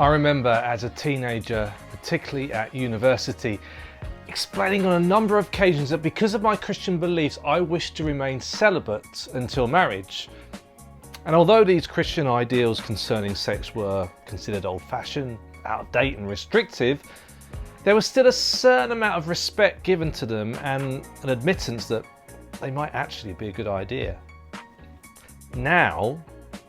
I remember as a teenager, particularly at university, explaining on a number of occasions that because of my Christian beliefs, I wished to remain celibate until marriage. And although these Christian ideals concerning sex were considered old-fashioned, out of date and restrictive, there was still a certain amount of respect given to them and an admittance that they might actually be a good idea. Now,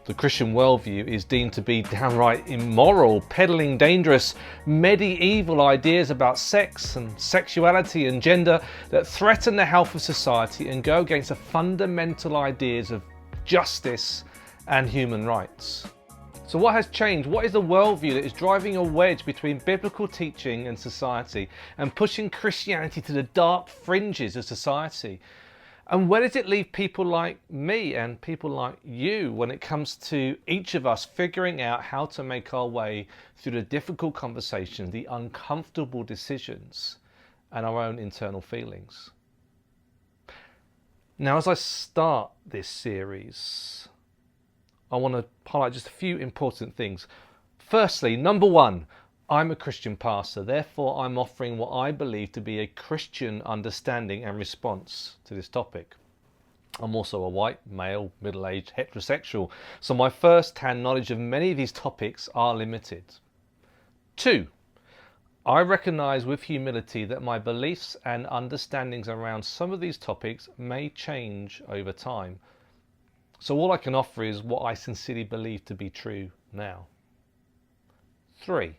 the Christian worldview is deemed to be downright immoral, peddling dangerous medieval ideas about sex and sexuality and gender that threaten the health of society and go against the fundamental ideas of justice and human rights. So what has changed? What is the worldview that is driving a wedge between biblical teaching and society and pushing Christianity to the dark fringes of society? And where does it leave people like me and people like you when it comes to each of us figuring out how to make our way through the difficult conversations, the uncomfortable decisions, and our own internal feelings? Now, as I start this series, I want to highlight just a few important things. Firstly, number one, I'm a Christian pastor, therefore I'm offering what I believe to be a Christian understanding and response to this topic. I'm also a white, male, middle-aged, heterosexual, so my first-hand knowledge of many of these topics are limited. Two, I recognise with humility that my beliefs and understandings around some of these topics may change over time. So all I can offer is what I sincerely believe to be true now. Three,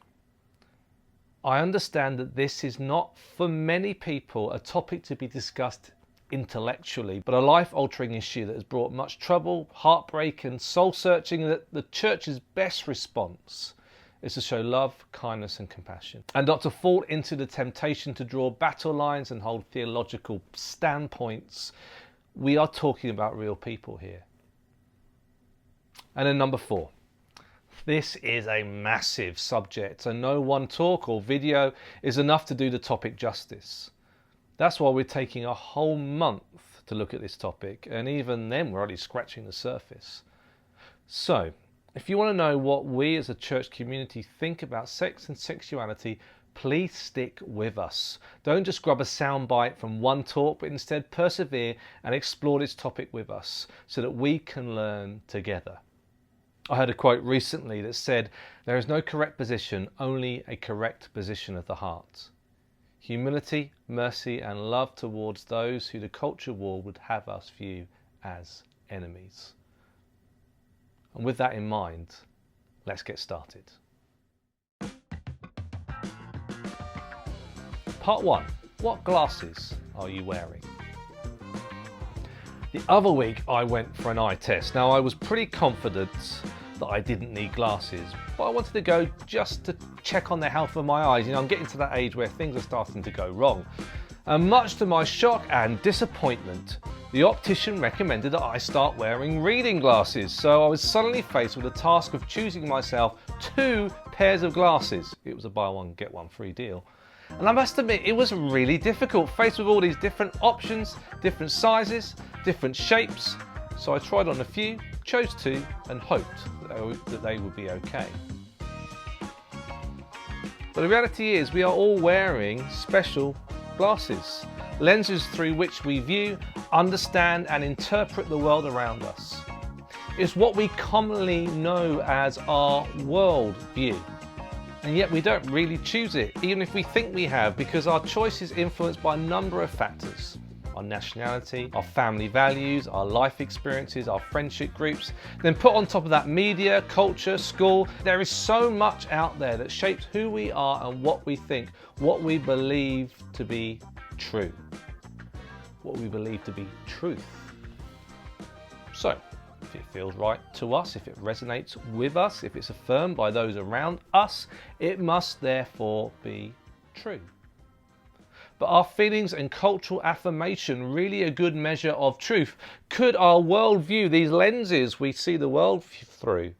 I understand that this is not, for many people, a topic to be discussed intellectually, but a life-altering issue that has brought much trouble, heartbreak and soul-searching, and that the church's best response is to show love, kindness and compassion, and not to fall into the temptation to draw battle lines and hold theological standpoints. We are talking about real people here. And then number four, this is a massive subject, and no one talk or video is enough to do the topic justice. That's why we're taking a whole month to look at this topic, and even then we're only scratching the surface. So, if you want to know what we as a church community think about sex and sexuality, please stick with us. Don't just grab a soundbite from one talk, but instead persevere and explore this topic with us so that we can learn together. I heard a quote recently that said, "There is no correct position, only a correct position of the heart." Humility, mercy and love towards those who the culture war would have us view as enemies. And with that in mind, let's get started. Part 1. What glasses are you wearing? The other week I went for an eye test. Now I was pretty confident that I didn't need glasses, but I wanted to go just to check on the health of my eyes. You know, I'm getting to that age where things are starting to go wrong. And much to my shock and disappointment, the optician recommended that I start wearing reading glasses. So I was suddenly faced with the task of choosing myself 2 pairs of glasses. It was a buy one, get one free deal. And I must admit, it was really difficult, faced with all these different options, different sizes, different shapes. So I tried on a few, chose 2 and hoped that they would be okay. But the reality is we are all wearing special glasses, lenses through which we view, understand and interpret the world around us. It's what we commonly know as our world view. And yet we don't really choose it, even if we think we have, because our choice is influenced by a number of factors. Our nationality, our family values, our life experiences, our friendship groups. Then put on top of that media, culture, school. There is so much out there that shapes who we are and what we think, what we believe to be true. What we believe to be truth. So, if it feels right to us, if it resonates with us, if it's affirmed by those around us, it must therefore be true. But are feelings and cultural affirmation really a good measure of truth? Could our worldview, these lenses we see the world through,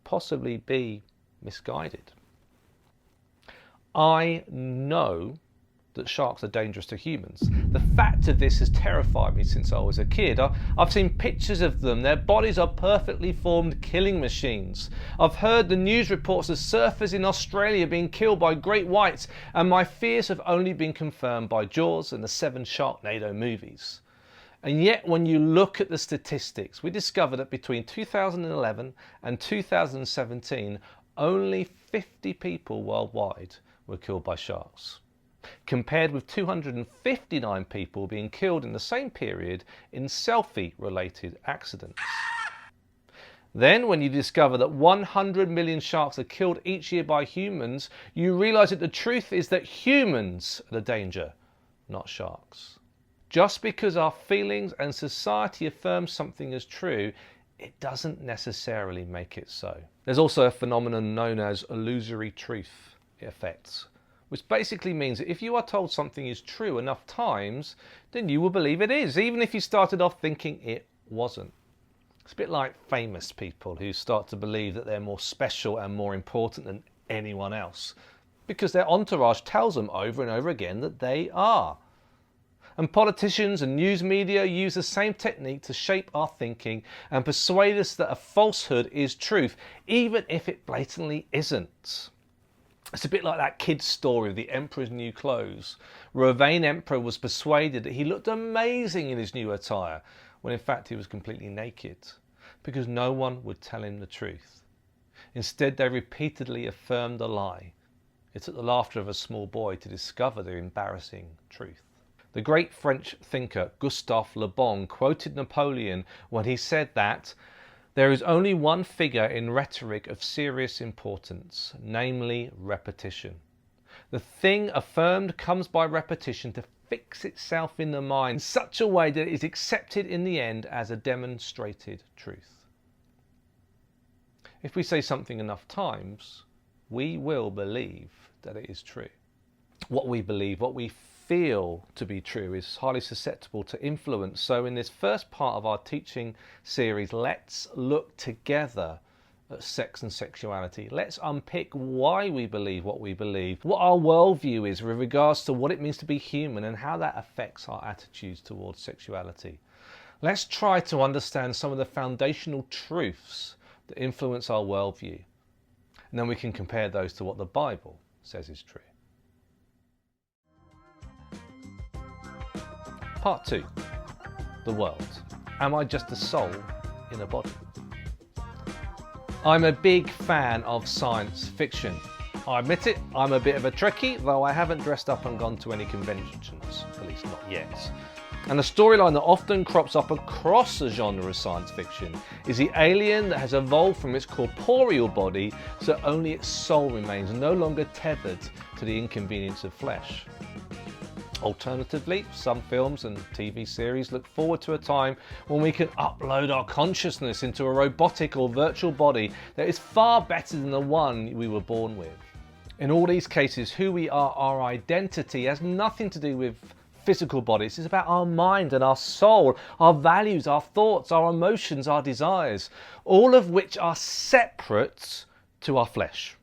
possibly be misguided? I know that sharks are dangerous to humans. The fact of this has terrified me since I was a kid. I've seen pictures of them. Their bodies are perfectly formed killing machines. I've heard the news reports of surfers in Australia being killed by great whites, and my fears have only been confirmed by Jaws and the 7 Sharknado movies. And yet when you look at the statistics, we discover that between 2011 and 2017, only 50 people worldwide were killed by sharks, compared with 259 people being killed in the same period in selfie-related accidents. Then, when you discover that 100 million sharks are killed each year by humans, you realise that the truth is that humans are the danger, not sharks. Just because our feelings and society affirm something as true, it doesn't necessarily make it so. There's also a phenomenon known as illusory truth effects, which basically means that if you are told something is true enough times, then you will believe it is, even if you started off thinking it wasn't. It's a bit like famous people who start to believe that they're more special and more important than anyone else, because their entourage tells them over and over again that they are. And politicians and news media use the same technique to shape our thinking and persuade us that a falsehood is truth, even if it blatantly isn't. It's a bit like that kid's story of the Emperor's New Clothes, where a vain emperor was persuaded that he looked amazing in his new attire, when in fact he was completely naked, because no one would tell him the truth. Instead, they repeatedly affirmed the lie. It took the laughter of a small boy to discover the embarrassing truth. The great French thinker Gustave Le Bon quoted Napoleon when he said that there is only one figure in rhetoric of serious importance, namely repetition. The thing affirmed comes by repetition to fix itself in the mind in such a way that it is accepted in the end as a demonstrated truth. If we say something enough times, we will believe that it is true. What we believe, what we feel to be true, is highly susceptible to influence. So in this first part of our teaching series, let's look together at sex and sexuality. Let's unpick why we believe what we believe, what our worldview is with regards to what it means to be human, and how that affects our attitudes towards sexuality. Let's try to understand some of the foundational truths that influence our worldview, and then we can compare those to what the Bible says is true. Part 2. The world. Am I just a soul in a body? I'm a big fan of science fiction. I admit it, I'm a bit of a Trekkie, though I haven't dressed up and gone to any conventions, at least not yet. And the storyline that often crops up across the genre of science fiction is the alien that has evolved from its corporeal body so that only its soul remains, no longer tethered to the inconvenience of flesh. Alternatively, some films and TV series look forward to a time when we can upload our consciousness into a robotic or virtual body that is far better than the one we were born with. In all these cases, who we are, our identity, has nothing to do with physical bodies. It's about our mind and our soul, our values, our thoughts, our emotions, our desires, all of which are separate to our flesh.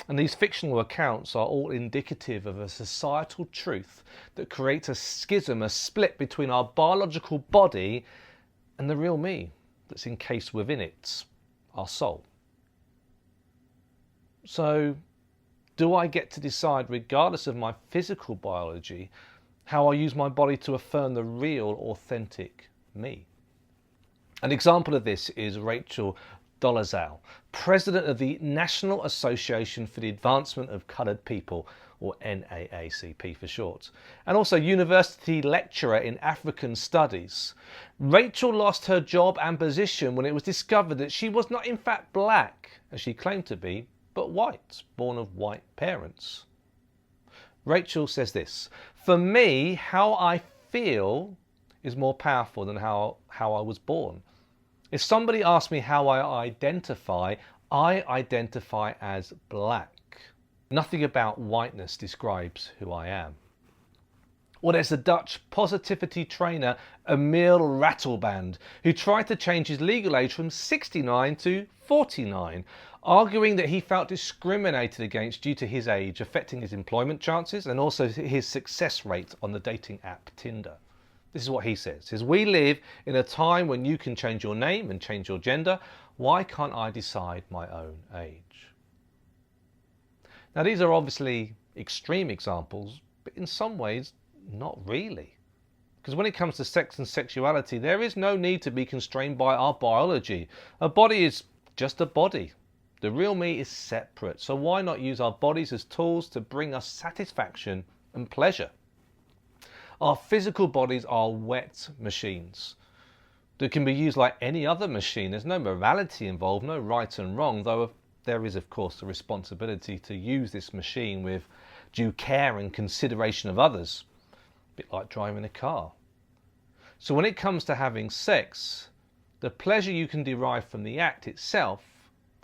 And these fictional accounts are all indicative of a societal truth that creates a schism, a split between our biological body and the real me that's encased within it, our soul. So, do I get to decide, regardless of my physical biology, how I use my body to affirm the real, authentic me? An example of this is Rachel Dolezal, president of the National Association for the Advancement of Coloured People, or NAACP for short, and also university lecturer in African Studies. Rachel lost her job and position when it was discovered that she was not in fact black, as she claimed to be, but white, born of white parents. Rachel says this: "For me, how I feel is more powerful than how I was born. If somebody asks me how I identify as black. Nothing about whiteness describes who I am." Or there's the Dutch positivity trainer Emil Ratelband, who tried to change his legal age from 69 to 49. arguing that he felt discriminated against due to his age, affecting his employment chances and also his success rate on the dating app Tinder. This is what he says. He says, "We live in a time when you can change your name and change your gender. Why can't I decide my own age?" Now, these are obviously extreme examples, but in some ways, not really. Because when it comes to sex and sexuality, there is no need to be constrained by our biology. A body is just a body. The real me is separate. So why not use our bodies as tools to bring us satisfaction and pleasure? Our physical bodies are wet machines that can be used like any other machine. There's no morality involved, no right and wrong, though there is, of course, the responsibility to use this machine with due care and consideration of others, a bit like driving a car. So when it comes to having sex, the pleasure you can derive from the act itself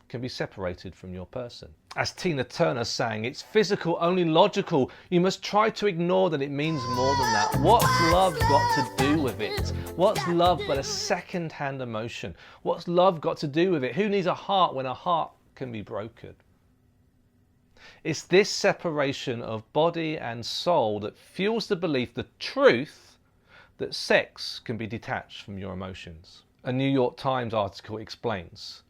can be separated from your person. As Tina Turner sang, "It's physical, only logical. You must try to ignore that it means more than that. What's love got to do with it? What's love but a second-hand emotion? What's love got to do with it? Who needs a heart when a heart can be broken?" It's this separation of body and soul that fuels the belief, the truth, that sex can be detached from your emotions. A New York Times article explains,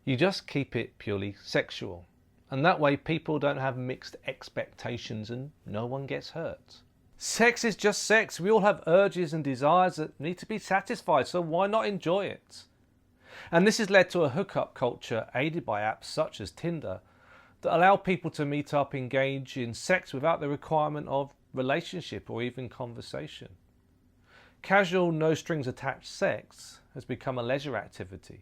"You just keep it purely sexual, and that way people don't have mixed expectations and no one gets hurt. Sex is just sex. We all have urges and desires that need to be satisfied, so why not enjoy it?" And this has led to a hookup culture aided by apps such as Tinder that allow people to meet up, engage in sex without the requirement of relationship or even conversation. Casual, no strings attached sex has become a leisure activity.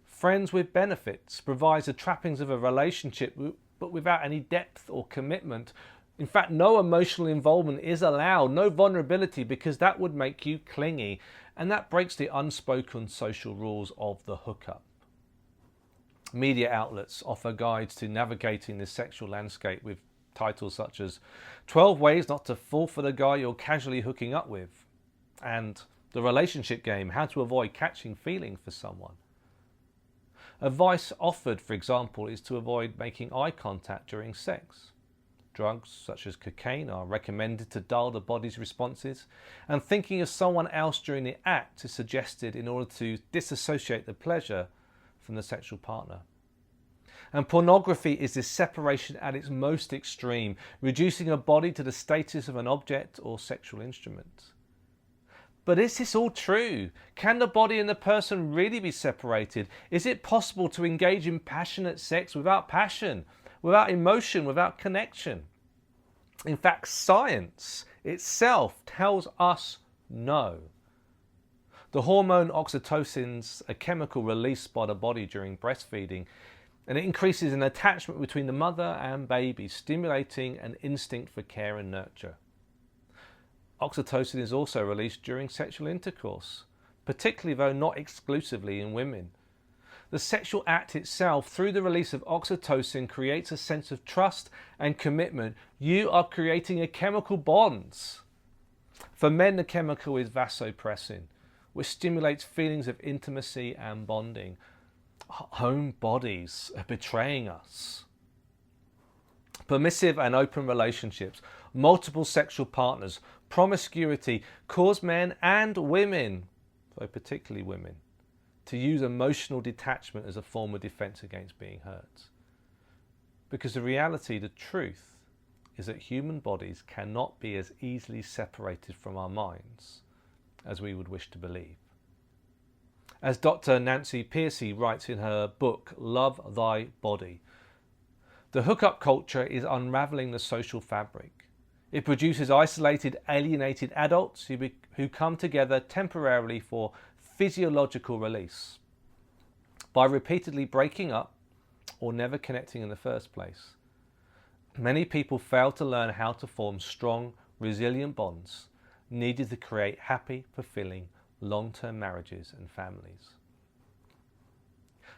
Friends with benefits provides the trappings of a relationship, but without any depth or commitment. In fact, no emotional involvement is allowed, no vulnerability, because that would make you clingy, and that breaks the unspoken social rules of the hookup. Media outlets offer guides to navigating the sexual landscape with titles such as 12 Ways Not to Fall for the Guy You're Casually Hooking Up With, and The Relationship Game, How to Avoid Catching Feelings for Someone. Advice offered, for example, is to avoid making eye contact during sex. Drugs such as cocaine are recommended to dull the body's responses, and thinking of someone else during the act is suggested in order to disassociate the pleasure from the sexual partner. And pornography is this separation at its most extreme, reducing a body to the status of an object or sexual instrument. But is this all true? Can the body and the person really be separated? Is it possible to engage in passionate sex without passion, without emotion, without connection? In fact, science itself tells us no. The hormone oxytocin's a chemical released by the body during breastfeeding, and it increases an attachment between the mother and baby, stimulating an instinct for care and nurture. Oxytocin is also released during sexual intercourse, particularly though not exclusively in women. The sexual act itself, through the release of oxytocin, creates a sense of trust and commitment. You are creating a chemical bond. For men, the chemical is vasopressin, which stimulates feelings of intimacy and bonding. Our own bodies are betraying us. Permissive and open relationships, multiple sexual partners, promiscuity cause men and women, though particularly women, to use emotional detachment as a form of defense against being hurt. Because the reality, the truth, is that human bodies cannot be as easily separated from our minds as we would wish to believe. As Dr. Nancy Pearcey writes in her book, Love Thy Body, the hookup culture is unraveling the social fabric. It produces isolated, alienated adults who come together temporarily for physiological release. By repeatedly breaking up or never connecting in the first place, many people fail to learn how to form strong, resilient bonds needed to create happy, fulfilling, long-term marriages and families.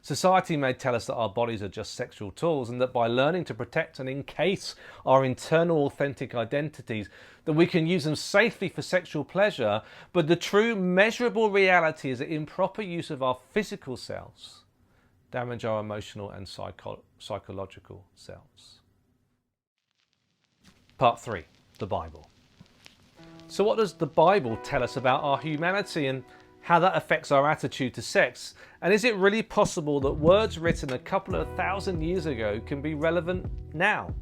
Society may tell us that our bodies are just sexual tools, and that by learning to protect and encase our internal authentic identities, that we can use them safely for sexual pleasure. But the true measurable reality is that improper use of our physical selves damage our emotional and psychological selves. Part 3, the Bible. So what does the Bible tell us about our humanity and how that affects our attitude to sex? And is it really possible that words written a couple of thousand years ago can be relevant now?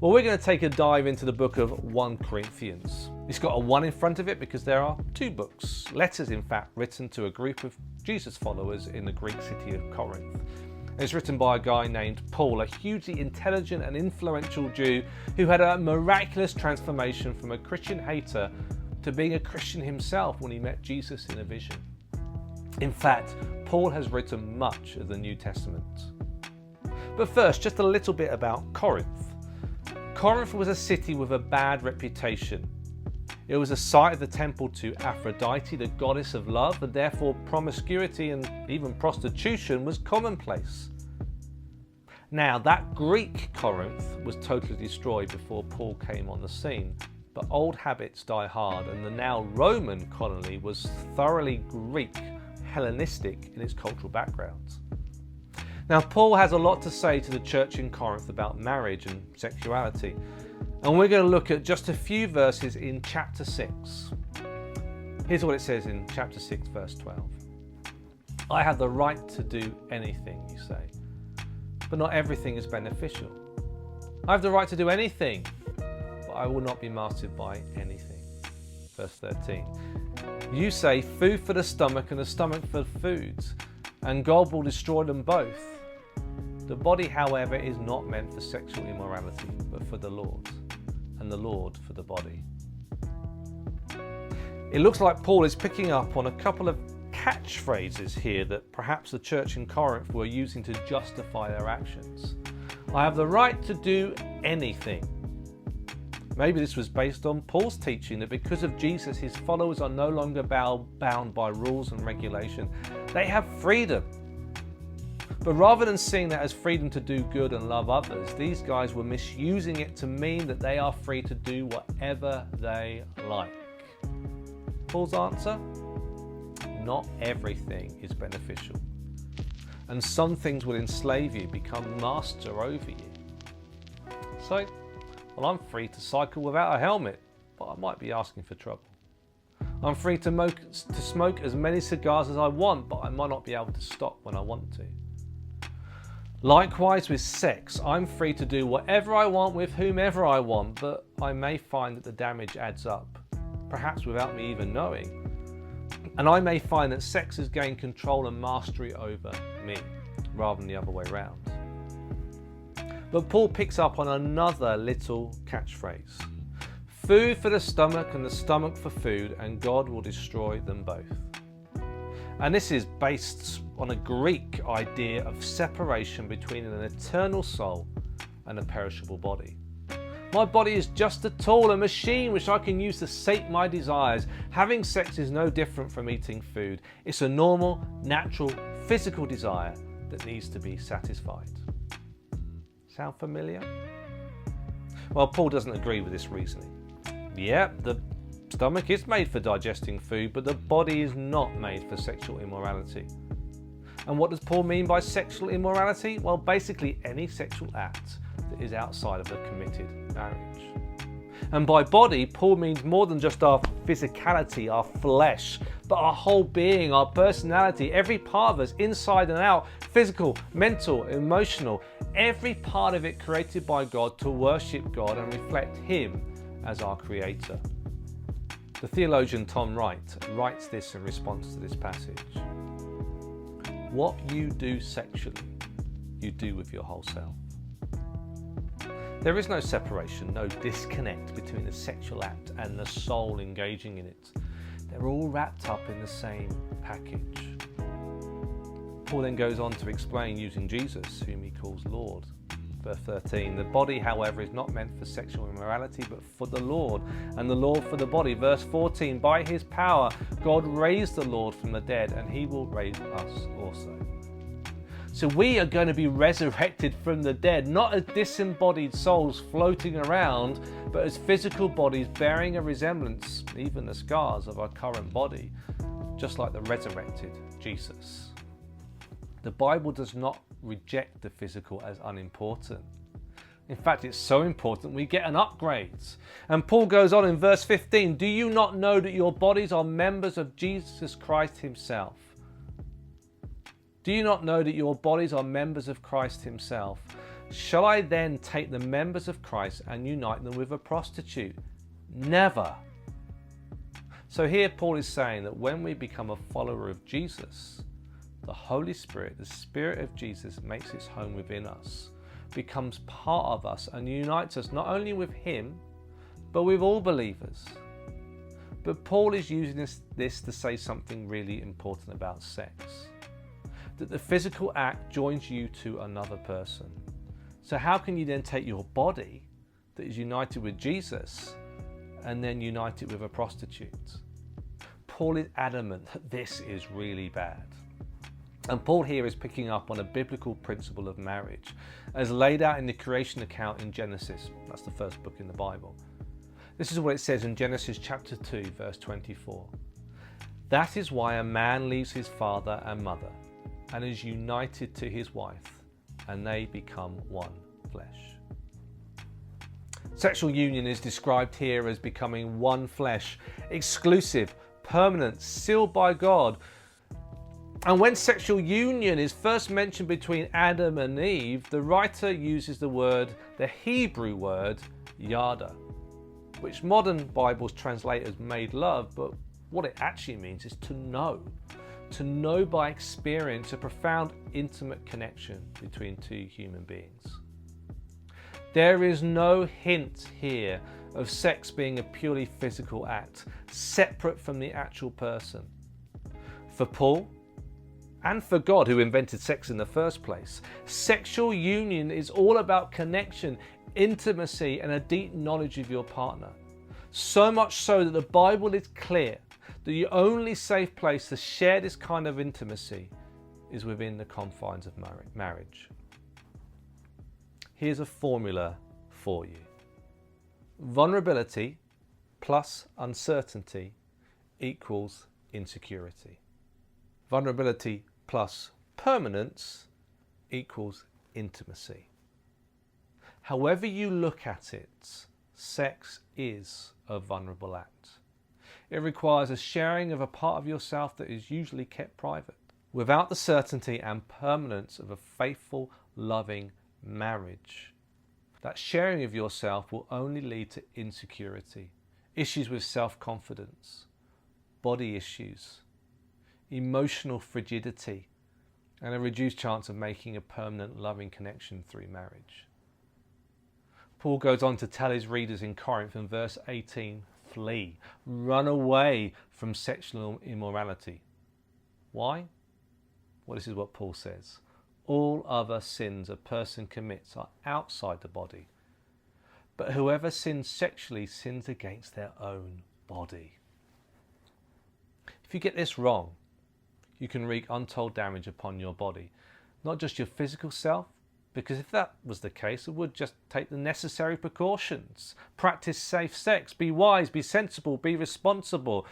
Well, we're going to take a dive into the book of 1 Corinthians. It's got a 1 in front of it because there are 2 books, letters in fact, written to a group of Jesus followers in the Greek city of Corinth. It's written by a guy named Paul, a hugely intelligent and influential Jew who had a miraculous transformation from a Christian hater to being a Christian himself when he met Jesus in a vision. In fact, Paul has written much of the New Testament. But first, just a little bit about Corinth. Corinth was a city with a bad reputation. It was a site of the temple to Aphrodite, the goddess of love, and therefore promiscuity and even prostitution was commonplace. Now, that Greek Corinth was totally destroyed before Paul came on the scene, but old habits die hard, and the now Roman colony was thoroughly Greek, Hellenistic in its cultural background. Now, Paul has a lot to say to the church in Corinth about marriage and sexuality. And we're going to look at just a few verses in chapter 6. Here's what it says in chapter 6, verse 12. I have the right to do anything, you say, but not everything is beneficial. I have the right to do anything, but I will not be mastered by anything. Verse 13. You say food for the stomach and the stomach for food, and God will destroy them both. The body, however, is not meant for sexual immorality, but for the Lord, and the Lord for the body. It looks like Paul is picking up on a couple of catchphrases here that perhaps the church in Corinth were using to justify their actions. I have the right to do anything. Maybe this was based on Paul's teaching that because of Jesus, his followers are no longer bound by rules and regulation. They have freedom. But rather than seeing that as freedom to do good and love others, these guys were misusing it to mean that they are free to do whatever they like. Paul's answer? Not everything is beneficial. And some things will enslave you, become master over you. So, well, I'm free to cycle without a helmet, but I might be asking for trouble. I'm free to smoke as many cigars as I want, but I might not be able to stop when I want to. Likewise with sex, I'm free to do whatever I want with whomever I want, but I may find that the damage adds up, perhaps without me even knowing. And I may find that sex has gained control and mastery over me, rather than the other way around. But Paul picks up on another little catchphrase. Food for the stomach and the stomach for food, and God will destroy them both. And this is based on a Greek idea of separation between an eternal soul and a perishable body. My body is just a tool, a machine which I can use to sate my desires. Having sex is no different from eating food. It's a normal, natural, physical desire that needs to be satisfied. Sound familiar? Well, Paul doesn't agree with this reasoning. Yeah, the stomach is made for digesting food, but the body is not made for sexual immorality. And what does Paul mean by sexual immorality? Well, basically any sexual act that is outside of a committed marriage. And by body, Paul means more than just our physicality, our flesh, but our whole being, our personality, every part of us, inside and out, physical, mental, emotional, every part of it created by God to worship God and reflect Him as our Creator. The theologian Tom Wright writes this in response to this passage. What you do sexually, you do with your whole self. There is no separation, no disconnect between the sexual act and the soul engaging in it. They're all wrapped up in the same package. Paul then goes on to explain using Jesus, whom he calls Lord. Verse 13, the body, however, is not meant for sexual immorality, but for the Lord, and the Lord for the body. Verse 14, by his power, God raised the Lord from the dead, and he will raise us also. So we are going to be resurrected from the dead, not as disembodied souls floating around, but as physical bodies bearing a resemblance, even the scars of our current body, just like the resurrected Jesus. The Bible does not reject the physical as unimportant. In fact, it's so important we get an upgrade. And Paul goes on in verse 15, do you not know that your bodies are members of Jesus Christ himself? Do you not know that your bodies are members of Christ himself? Shall I then take the members of Christ and unite them with a prostitute? Never. So here Paul is saying that when we become a follower of Jesus, the Holy Spirit, the Spirit of Jesus, makes its home within us, becomes part of us and unites us not only with him, but with all believers. But Paul is using this to say something really important about sex. That the physical act joins you to another person. So how can you then take your body that is united with Jesus and then unite it with a prostitute? Paul is adamant that this is really bad. And Paul here is picking up on a biblical principle of marriage as laid out in the creation account in Genesis. That's the first book in the Bible. This is what it says in Genesis chapter 2, verse 24. That is why a man leaves his father and mother and is united to his wife, and they become one flesh. Sexual union is described here as becoming one flesh, exclusive, permanent, sealed by God. And when sexual union is first mentioned between Adam and Eve, the writer uses the Hebrew word, yada, which modern Bibles translate as made love, but what it actually means is to know by experience, a profound, intimate connection between two human beings. There is no hint here of sex being a purely physical act, separate from the actual person. For Paul, and for God, who invented sex in the first place, sexual union is all about connection, intimacy, and a deep knowledge of your partner. So much so that the Bible is clear that the only safe place to share this kind of intimacy is within the confines of marriage. Here's a formula for you. Vulnerability plus uncertainty equals insecurity. Vulnerability plus permanence equals intimacy. However you look at it, sex is a vulnerable act. It requires a sharing of a part of yourself that is usually kept private. Without the certainty and permanence of a faithful, loving marriage, that sharing of yourself will only lead to insecurity, issues with self-confidence, body issues, emotional frigidity, and a reduced chance of making a permanent loving connection through marriage. Paul goes on to tell his readers in Corinth in verse 18, flee, run away from sexual immorality. Why? Well, this is what Paul says. All other sins a person commits are outside the body, but whoever sins sexually sins against their own body. If you get this wrong, you can wreak untold damage upon your body, not just your physical self, because if that was the case, it would just take the necessary precautions. Practice safe sex, be wise, be sensible, be responsible.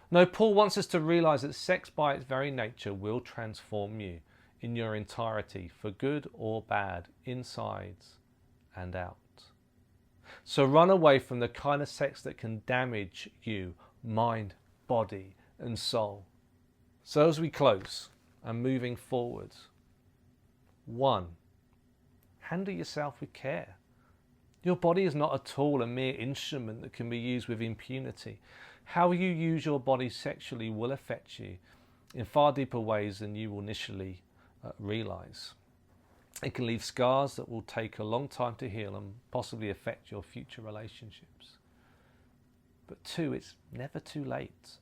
No, Paul wants us to realize that sex by its very nature will transform you in your entirety, for good or bad, inside and out. So run away from the kind of sex that can damage you, mind, body, and soul. So as we close and moving forward, 1, handle yourself with care. Your body is not at all a mere instrument that can be used with impunity. How you use your body sexually will affect you in far deeper ways than you will initially realize. It can leave scars that will take a long time to heal and possibly affect your future relationships. But 2, it's never too late.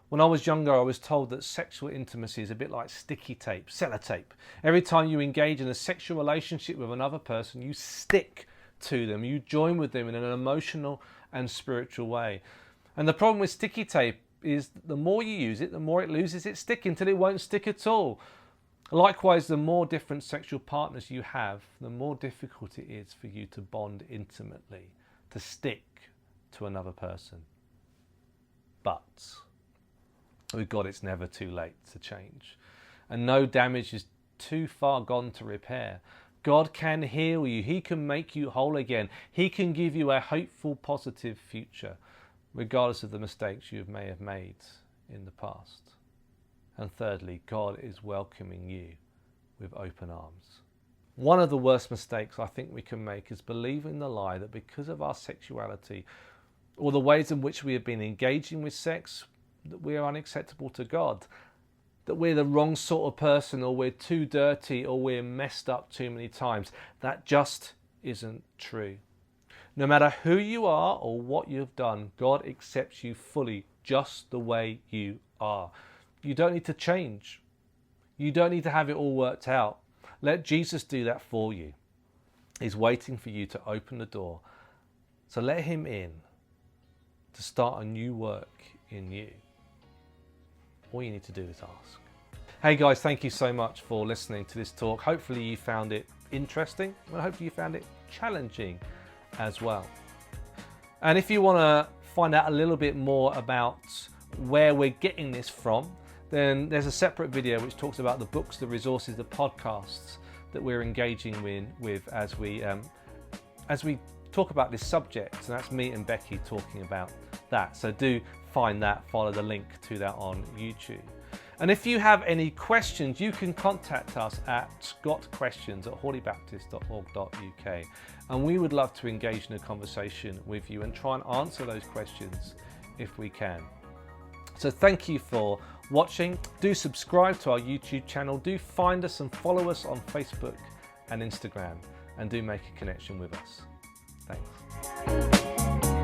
When I was younger, I was told that sexual intimacy is a bit like sticky tape, sellotape. Every time you engage in a sexual relationship with another person, you stick to them, you join with them in an emotional and spiritual way. And the problem with sticky tape is that the more you use it, the more it loses its stick until it won't stick at all. Likewise, the more different sexual partners you have, the more difficult it is for you to bond intimately, to stick to another person. But with God, it's never too late to change. And no damage is too far gone to repair. God can heal you. He can make you whole again. He can give you a hopeful, positive future, regardless of the mistakes you may have made in the past. And thirdly, God is welcoming you with open arms. One of the worst mistakes I think we can make is believing the lie that because of our sexuality or the ways in which we have been engaging with sex, that we are unacceptable to God, that we're the wrong sort of person, or we're too dirty, or we're messed up too many times. That just isn't true. No matter who you are or what you've done, God accepts you fully just the way you are. You don't need to change. You don't need to have it all worked out. Let Jesus do that for you. He's waiting for you to open the door. So let him in to start a new work in you. All you need to do is ask. Hey guys, thank you so much for listening to this talk. Hopefully you found it interesting, and hopefully you found it challenging as well. And if you want to find out a little bit more about where we're getting this from, then there's a separate video which talks about the books, the resources, the podcasts that we're engaging with as we talk about this subject. And that's me and Becky talking about that. So do find that, follow the link to that on YouTube. And if you have any questions, you can contact us at scottquestions@hawleybaptist.org.uk, and we would love to engage in a conversation with you and try and answer those questions if we can. So thank you for watching. Do subscribe to our YouTube channel. Do find us and follow us on Facebook and Instagram, and do make a connection with us. Thanks.